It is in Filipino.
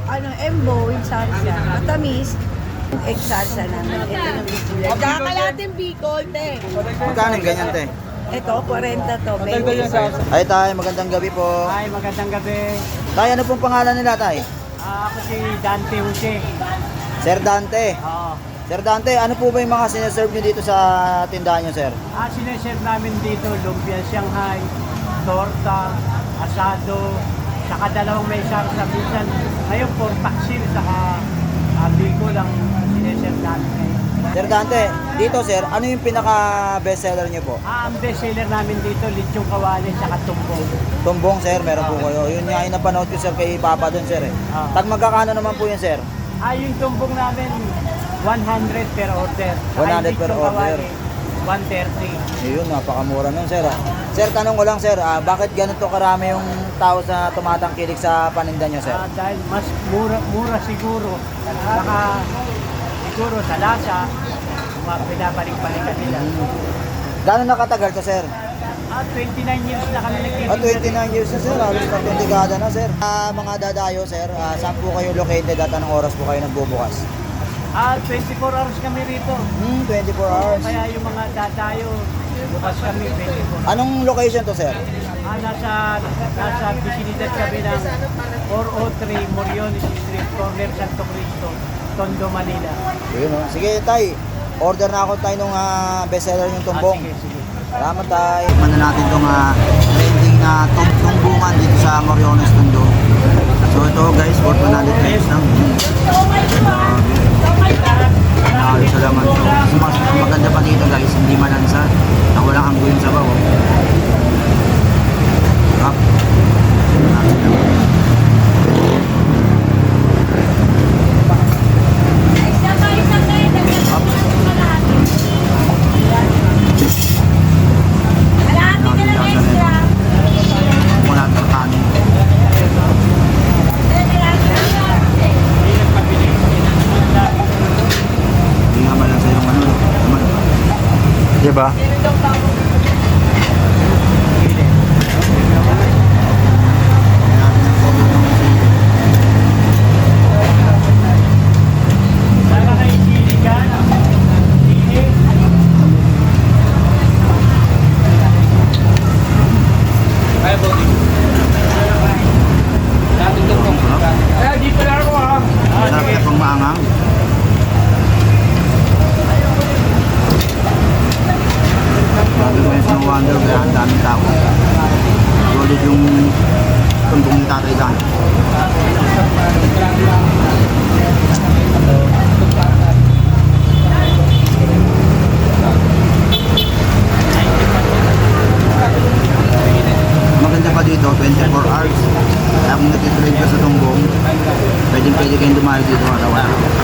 ano, embo with salsa. Matamis. Egg salsa namin. Ito yung gusto nila. Kakalating Bicol, te. Magkano yung ganyan, te? Ito, 40 to. 20. Ay, tay, magandang gabi po. Ay, magandang gabi. Tay, ano pong pangalan nila, tay? Ako si Dante Jose. Sir Dante. Oo. Sir Dante, ano po ba yung mga sineserve nyo dito sa tindahan nyo, sir? Sineserve namin dito, lumpia Shanghai, torta, asado, saka dalawang may sarsa minsan. Ngayon, for taksil, saka biko lang sineserve namin ngayon. Sir Dante, dito sir, ano yung pinaka bestseller nyo po? Ang bestseller namin dito, lechong kawali, saka tumbong. Tumbong, sir, meron po kayo. Yun nga yung napanood ko, sir, kay Papa dun, sir. Ah. Tag magkakano naman po yun, sir? Yung tumbong namin, 100 per order. Saka 100 per lechong order. kawali, 130. Ayun, napakamura nun, sir. Sir, tanong ko lang, sir, bakit ganito karami yung tao sa tumatangkilik sa paninda nyo, sir? Dahil mas mura siguro. Saka siguro sa lasa, pinabalik-balikan nila. Gano'n nakatagal to, sir? 29 years na kami nagtitinda. 29 years na, sir. Halos na 20 dekada na, sir. Mga dadayo, sir, saan po kayo located at anong oras po kayo nagbubukas? 24 hours kami rito. 24 hours. Kaya yung mga dadayo, bukas kami 24. Anong location to, sir? Nasa vicinidad kami ng 403 Moriones Street, corner Santo Cristo, Tondo, Manila. Ayun, oh. Sige, tay. Order na ako tayo nung bestseller yung tumbong. Sige. Salamat, tay. Mano natin itong trending na tumbungan dito sa Moriones, Tondo. So ito, guys, 400 pesos lang. Nakalo sa laman. So, mas maganda pa dito, guys. Hindi malansa. Na walang hanggo yung sabaw. Up. Diba? Sarap na pang maangang. Sabi ko yung Wonder, kaya ang daming tao. Solid yung tumbong ni Tatay Dan. Maganda pa dito, 24 hours. Kaya kung natitrade ka sa tumbong, pwede kayong dumayo dito araw-araw.